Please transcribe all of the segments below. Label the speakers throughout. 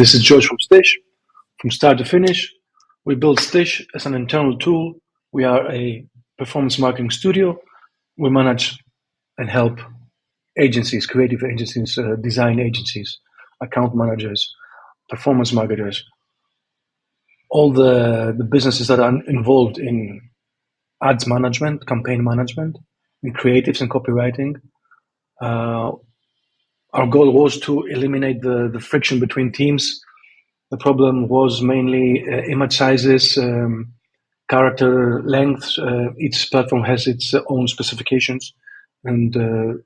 Speaker 1: This is George from Stitch. From start to finish, we built Stitch as an internal tool. We are a performance marketing studio. We manage and help agencies, creative agencies, design agencies, account managers, performance marketers, all the businesses that are involved in ads management, campaign management, in creatives and copywriting. Our goal was to eliminate the friction between teams. The problem was mainly image sizes, character lengths. Each platform has its own specifications, and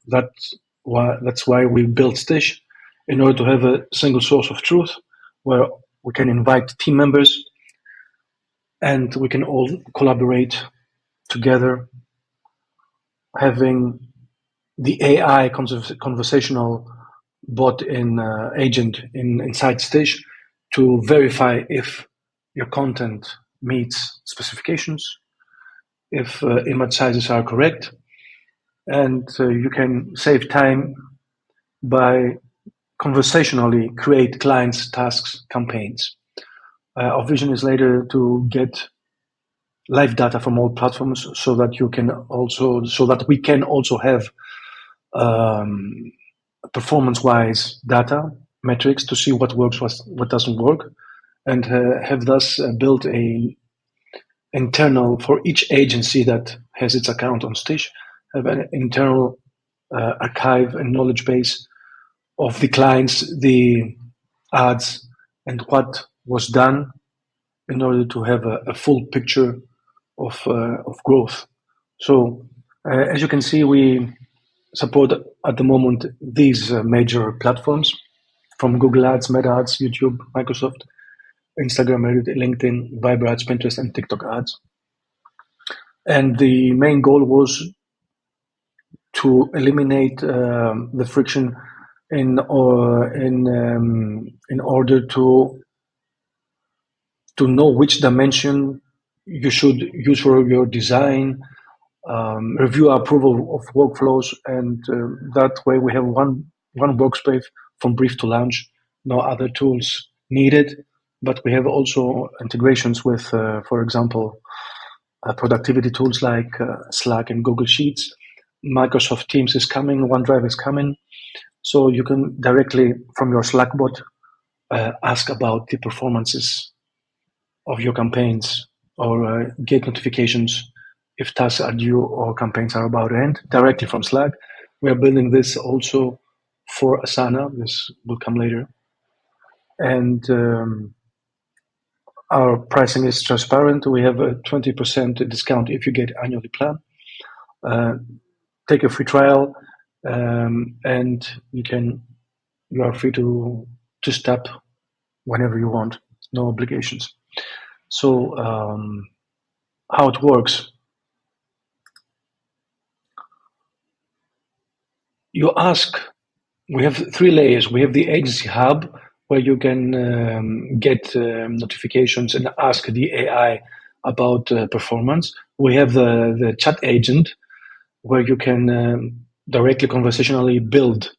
Speaker 1: that's why we built Stitch, in order to have a single source of truth where we can invite team members and we can all collaborate together, having the AI conversational bot in agent inside Stitch to verify if your content meets specifications, if image sizes are correct, and you can save time by conversationally create clients, tasks, campaigns. Our vision is later to get live data from all platforms so that we can also have performance-wise data metrics to see what works, what doesn't work, and have thus built a internal for each agency that has its account on Stitch, have an internal archive and knowledge base of the clients, the ads, and what was done in order to have a full picture of growth. So as you can see, we support at the moment these major platforms, from Google Ads, Meta Ads, YouTube, Microsoft, Instagram, Reddit, LinkedIn, Viber Ads, Pinterest, and TikTok Ads. And the main goal was to eliminate the friction in order to know which dimension you should use for your design, review approval of workflows, and that way we have one workspace from brief to launch, no other tools needed. But we have also integrations with, for example, productivity tools like Slack and Google Sheets. Microsoft Teams is coming, OneDrive is coming. So you can directly, from your Slack bot, ask about the performances of your campaigns, or get notifications if tasks are due or campaigns are about to end, directly from Slack. We are building this also for Asana. This will come later. And our pricing is transparent. We have a 20% discount if you get annually plan. Take a free trial, and you are free to step whenever you want. No obligations. So how it works? You ask. We have 3 layers. We have the agency hub, where you can get notifications and ask the AI about performance. We have the chat agent, where you can directly conversationally build,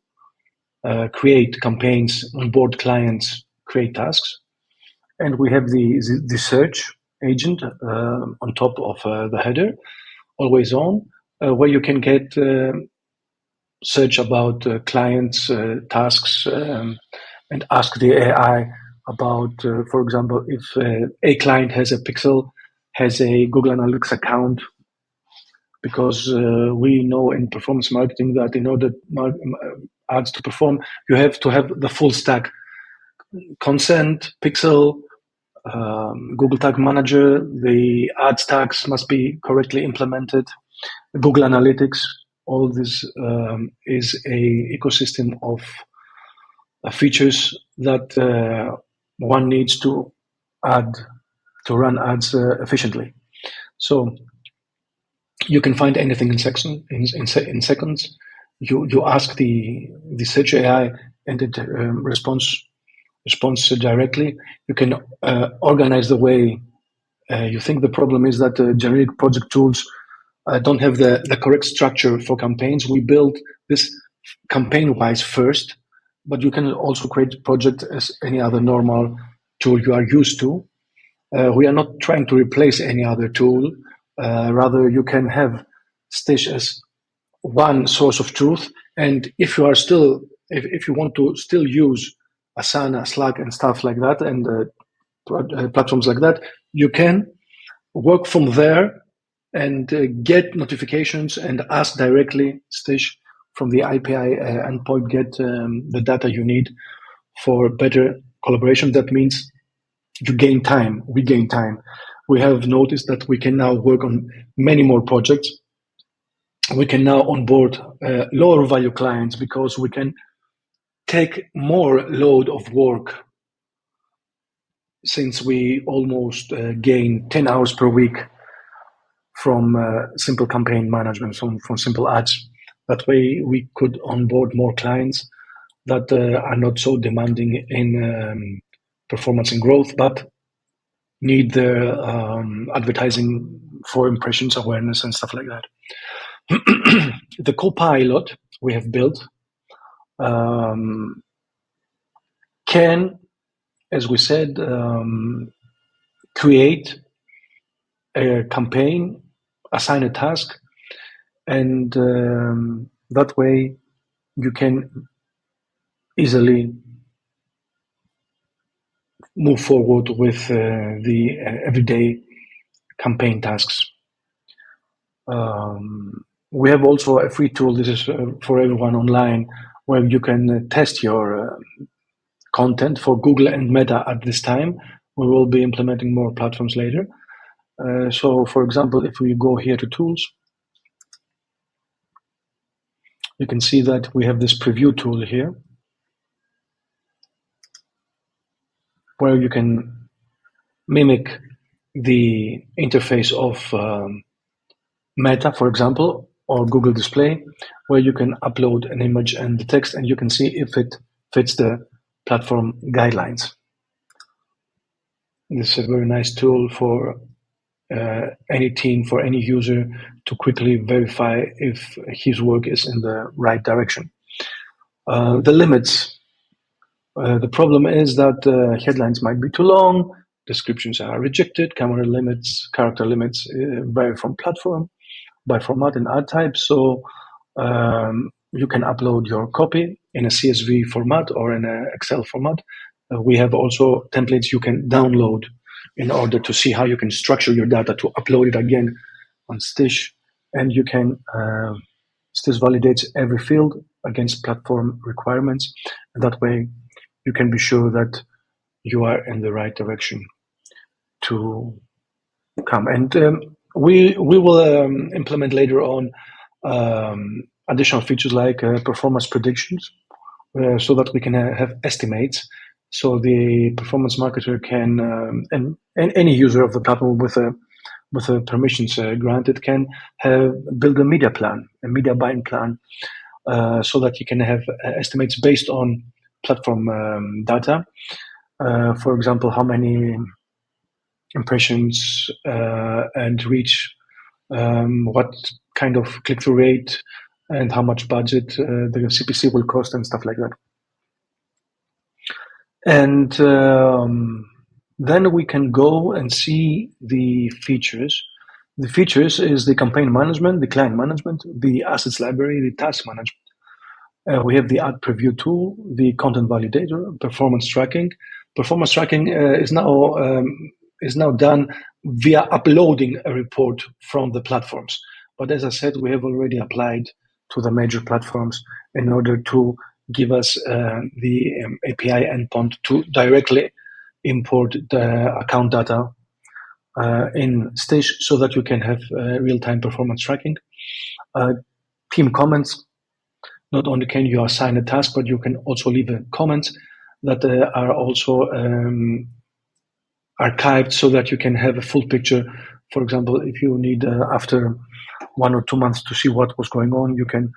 Speaker 1: create campaigns, onboard clients, create tasks. And we have the search agent on top of the header, always on, where you can get search about clients, tasks, and ask the AI about, for example, if a client has a pixel, has a Google Analytics account, because we know in performance marketing that in order ads to perform, you have to have the full stack: consent, pixel, Google Tag Manager, the ads tags must be correctly implemented, Google Analytics. All this is a ecosystem of features that one needs to add to run ads efficiently. So you can find anything in seconds. You ask the search AI, and it responds directly. You can organize the way you think. The problem is that generic project tools don't have the correct structure for campaigns. We build this campaign-wise first, but you can also create project as any other normal tool you are used to. We are not trying to replace any other tool. Rather, you can have Stitch as one source of truth. And if you are still, if you want to still use Asana, Slack, and stuff like that, and platforms like that, you can work from there and get notifications and ask directly Stitch from the API endpoint, get the data you need for better collaboration. That means you gain time, we gain time. We have noticed that we can now work on many more projects. We can now onboard lower value clients because we can take more load of work, since we almost gain 10 hours per week from simple campaign management, from simple ads. That way we could onboard more clients that are not so demanding in performance and growth, but need their advertising for impressions, awareness, and stuff like that. The Copilot we have built can, as we said, create a campaign, assign a task, and that way you can easily move forward with the everyday campaign tasks. We have also a free tool. This is for everyone online, where you can test your content for Google and Meta at this time. We will be implementing more platforms later. So, for example, if we go here to tools, you can see that we have this preview tool here, where you can mimic the interface of Meta, for example, or Google Display, where you can upload an image and the text, and you can see if it fits the platform guidelines. This is a very nice tool for any team, for any user, to quickly verify if his work is in the right direction. The limits. The problem is that headlines might be too long, descriptions are rejected, character limits vary from platform, by format and ad type. So you can upload your copy in a CSV format or in an Excel format. We have also templates you can download in order to see how you can structure your data to upload it again on Stitch. And you can, Stitch validates every field against platform requirements. And that way you can be sure that you are in the right direction to come. And we will implement later on additional features like performance predictions, so that we can have estimates. So the performance marketer can, and any user of the platform with a permissions granted, can build a media plan, a media buying plan, so that you can have estimates based on platform data. For example, how many impressions and reach, what kind of click-through rate, and how much budget the CPC will cost, and stuff like that. And then we can go and see the features. The features is the campaign management, the client management, the assets library, the task management. We have the ad preview tool, the content validator, performance tracking. Performance tracking is now done via uploading a report from the platforms. But as I said, we have already applied to the major platforms in order to give us the API endpoint to directly import the account data in Stitch, so that you can have real-time performance tracking. Team comments. Not only can you assign a task, but you can also leave a comment that are also archived, so that you can have a full picture. For example, if you need after 1 or 2 months to see what was going on, you can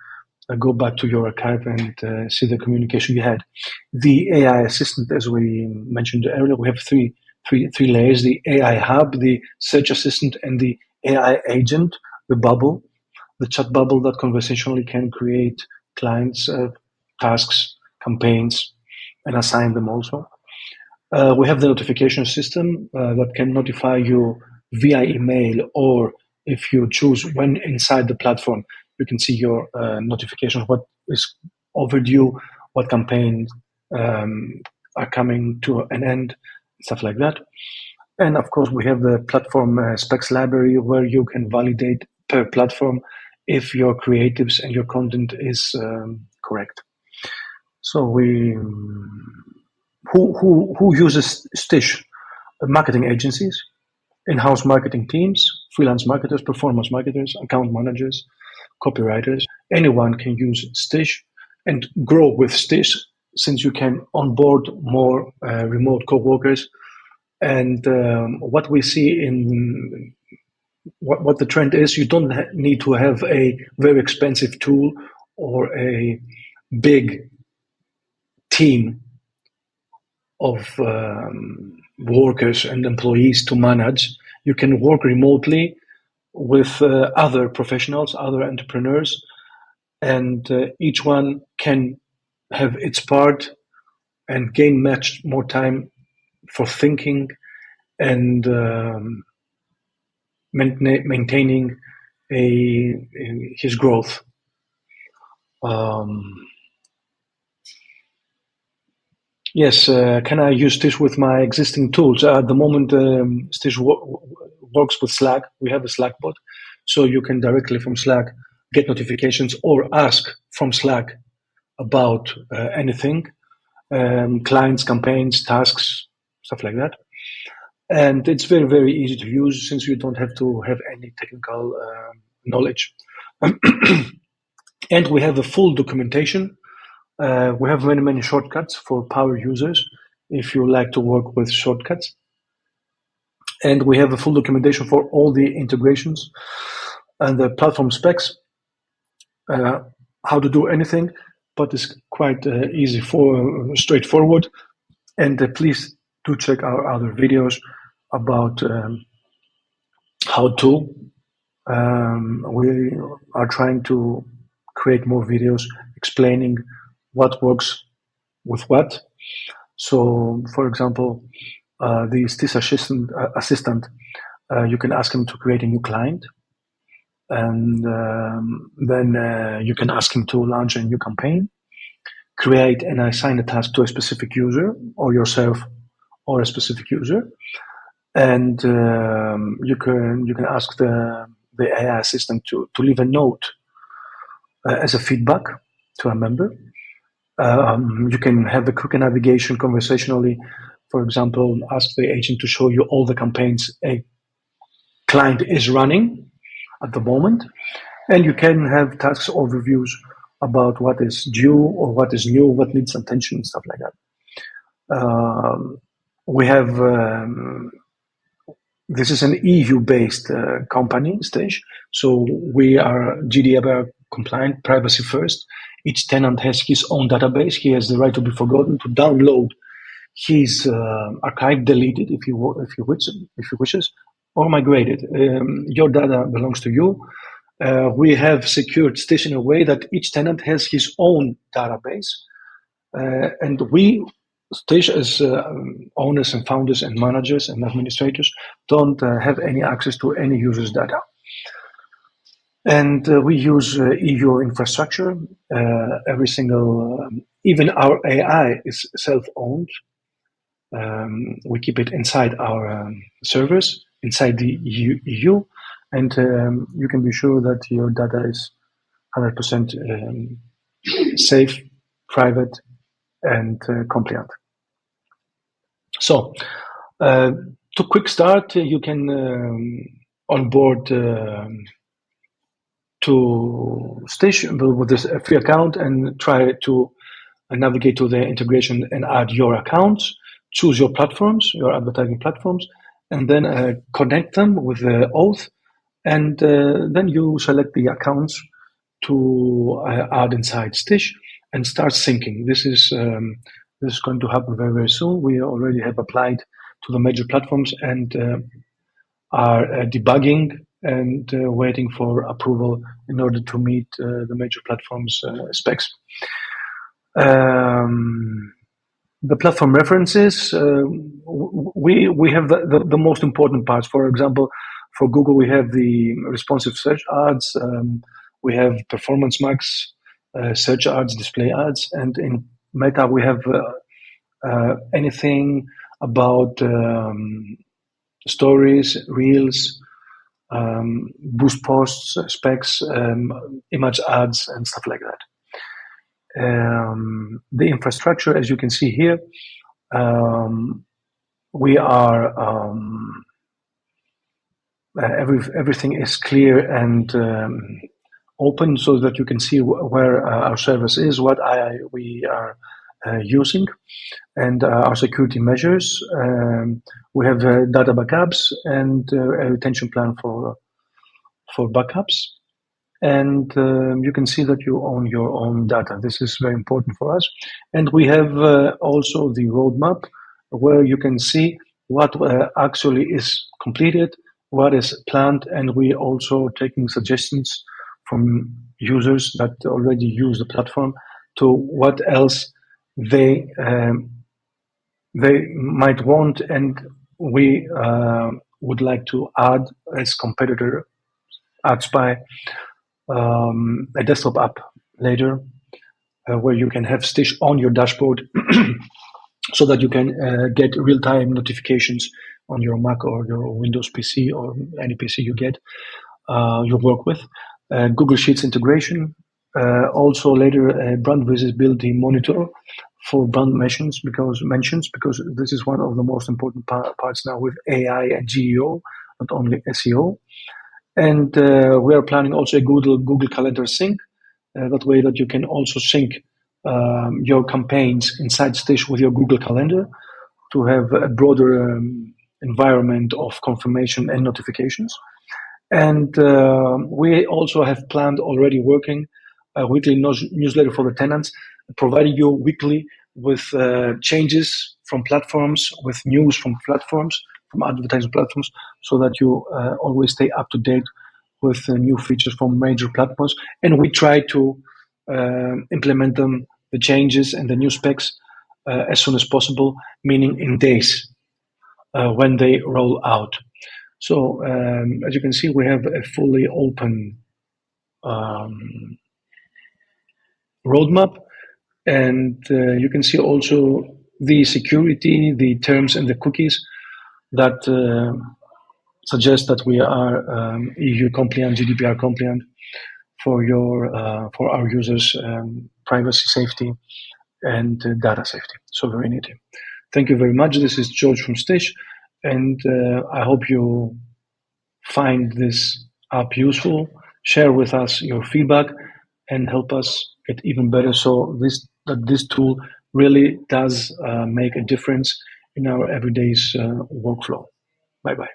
Speaker 1: go back to your archive and see the communication you had. The AI assistant, as we mentioned earlier, we have three layers: the AI hub, the search assistant, and the AI agent, the bubble, the chat bubble that conversationally can create clients, tasks, campaigns, and assign them also. We have the notification system that can notify you via email, or if you choose when inside the platform, you can see your notifications, what is overdue, what campaigns are coming to an end, stuff like that. And of course, we have the platform specs library where you can validate per platform if your creatives and your content is correct. So who uses Stitch? Marketing agencies, in-house marketing teams, freelance marketers, performance marketers, account managers, copywriters. Anyone can use Stitch and grow with Stitch, since you can onboard more remote co-workers. And what we see in what the trend is, you don't need to have a very expensive tool or a big team of workers and employees to manage. You can work remotely with other professionals, other entrepreneurs, and each one can have its part and gain much more time for thinking and maintaining his growth. Yes, can I use Stitch with my existing tools? At the moment, Stitch works with Slack. We have a Slack bot, so you can directly from Slack get notifications or ask from Slack about anything, clients, campaigns, tasks, stuff like that. And it's very, very easy to use, since you don't have to have any technical knowledge. And we have a full documentation. We have many, many shortcuts for power users if you like to work with shortcuts. And we have a full documentation for all the integrations and the platform specs, how to do anything, but it's quite easy straightforward. And please do check our other videos about how to. We are trying to create more videos explaining what works with what. So, for example, the Stitch assistant, you can ask him to create a new client, and then you can ask him to launch a new campaign, create and assign a task to a specific user, or yourself, or a specific user, and you can ask the AI assistant to leave a note as a feedback to a member. You can have a quick navigation conversationally. For example, ask the agent to show you all the campaigns a client is running at the moment. And you can have tasks overviews about what is due or what is new, what needs attention, and stuff like that. We have, this is an EU-based company, Stitch. So we are GDPR compliant, privacy first. Each tenant has his own database. He has the right to be forgotten, to download his archive, delete it if he wishes, or migrate it. Your data belongs to you. We have secured Stitch in a way that each tenant has his own database, and we, Stitch, as owners and founders and managers and administrators, don't have any access to any user's data. And we use EU infrastructure. Every single, even our AI is self-owned. We keep it inside our servers, inside the EU, and you can be sure that your data is 100% safe, private, and compliant. So, to quick start, you can onboard to Stitch with this free account and try to navigate to the integration and add your accounts, choose your platforms, your advertising platforms, and then connect them with the oath, and then you select the accounts to add inside Stitch and start syncing. This is going to happen very, very soon. We already have applied to the major platforms and are debugging and waiting for approval in order to meet the major platforms' specs. Um, the platform references, we have the most important parts. For example, for Google, we have the responsive search ads, we have performance max search ads, display ads, and in Meta, we have anything about stories, reels, boost posts, specs, image ads, and stuff like that. The infrastructure, as you can see here, we are everything is clear and open so that you can see where our service is, what we are using, and our security measures. We have data backups and a retention plan for backups. And you can see that you own your own data. This is very important for us. And we have also the roadmap where you can see what actually is completed, what is planned, and we also taking suggestions from users that already use the platform to what else they might want, and we would like to add as competitor AdSpy, a desktop app later where you can have Stitch on your dashboard so that you can get real-time notifications on your Mac or your Windows PC or any PC you work with. Google Sheets integration. Also later, brand visibility monitor for brand mentions because this is one of the most important parts now with AI and GEO, not only SEO. And we are planning also a Google Calendar sync. That way that you can also sync your campaigns inside Stitch with your Google Calendar to have a broader environment of confirmation and notifications. And we also have planned already working a weekly newsletter for the tenants, providing you weekly with changes from platforms, with news from platforms, from advertising platforms, so that you always stay up to date with new features from major platforms. And we try to implement them, the changes and the new specs, as soon as possible, meaning in days when they roll out. So as you can see, we have a fully open roadmap, and you can see also the security, the terms and the cookies that suggest that we are EU compliant, GDPR compliant for our users' privacy, safety, and data safety. So very neat. Thank you very much. This is George from Stitch, and I hope you find this app useful. Share with us your feedback and help us get even better. So this tool really does make a difference in our everyday's workflow. Bye bye.